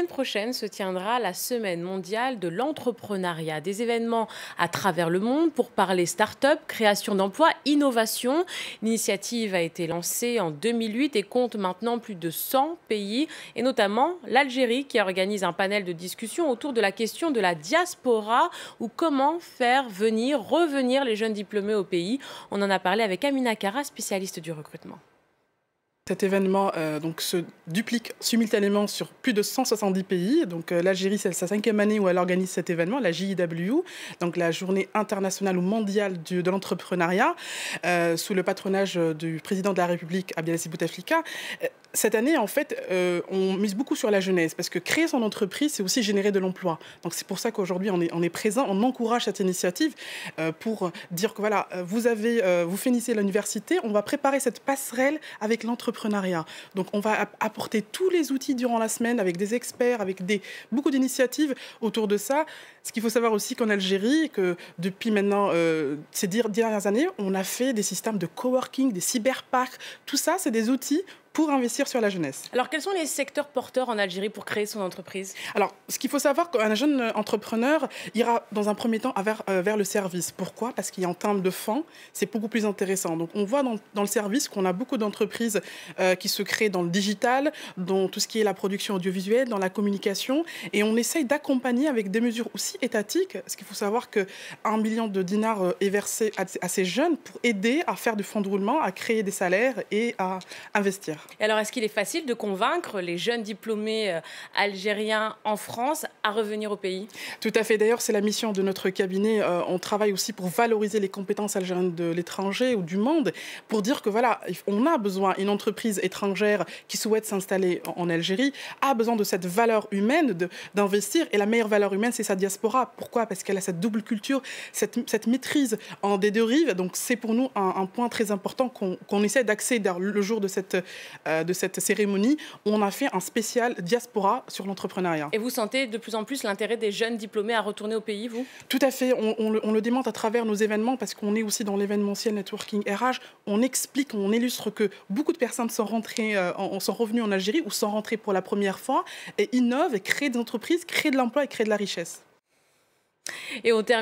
La semaine prochaine se tiendra la Semaine mondiale de l'entrepreneuriat. Des événements à travers le monde pour parler start-up, création d'emplois, innovation. L'initiative a été lancée en 2008 et compte maintenant plus de 100 pays, et notamment l'Algérie qui organise un panel de discussion autour de la question de la diaspora ou comment faire revenir les jeunes diplômés au pays. On en a parlé avec Amina Kara, spécialiste du recrutement. Cet événement se duplique simultanément sur plus de 170 pays. Donc l'Algérie, c'est sa 5e année où elle organise cet événement, la JIW, donc la Journée internationale ou mondiale de l'entrepreneuriat, sous le patronage du président de la République, Abdelaziz Bouteflika. Cette année, en fait, on mise beaucoup sur la jeunesse parce que créer son entreprise, c'est aussi générer de l'emploi. Donc c'est pour ça qu'aujourd'hui, on est présent, on encourage cette initiative pour dire que voilà, vous finissez l'université, on va préparer cette passerelle avec l'entrepreneuriat. Donc on va apporter tous les outils durant la semaine avec des experts, avec beaucoup d'initiatives autour de ça. Ce qu'il faut savoir aussi qu'en Algérie, que depuis maintenant ces 10 dernières années, on a fait des systèmes de coworking, des cyberparks. Tout ça, c'est des outils pour investir sur la jeunesse. Alors, quels sont les secteurs porteurs en Algérie pour créer son entreprise? Alors, ce qu'il faut savoir, qu'un jeune entrepreneur ira dans un premier temps vers le service. Pourquoi? Parce qu'en termes de fonds, c'est beaucoup plus intéressant. Donc, on voit dans le service qu'on a beaucoup d'entreprises qui se créent dans le digital, dans tout ce qui est la production audiovisuelle, dans la communication. Et on essaye d'accompagner avec des mesures aussi étatiques. Parce qu'il faut savoir qu'1 million de dinars est versé à ces jeunes pour aider à faire du fonds de roulement, à créer des salaires et à investir. Et alors, est-ce qu'il est facile de convaincre les jeunes diplômés algériens en France à revenir au pays? Tout à fait. D'ailleurs, c'est la mission de notre cabinet. On travaille aussi pour valoriser les compétences algériennes de l'étranger ou du monde, pour dire que voilà, on a besoin, une entreprise étrangère qui souhaite s'installer en Algérie a besoin de cette valeur humaine, d'investir. Et la meilleure valeur humaine, c'est sa diaspora. Pourquoi? Parce qu'elle a cette double culture, cette maîtrise des deux rives. Donc, c'est pour nous un point très important qu'on essaie d'axer le jour de cette cérémonie où on a fait un spécial diaspora sur l'entrepreneuriat. Et vous sentez de plus en plus l'intérêt des jeunes diplômés à retourner au pays, vous? Tout à fait. On le démontre à travers nos événements parce qu'on est aussi dans l'événementiel networking RH. On explique, on illustre que beaucoup de personnes sont revenues en Algérie ou sont rentrées pour la première fois et innovent et créent des entreprises, créent de l'emploi et créent de la richesse. Et on termine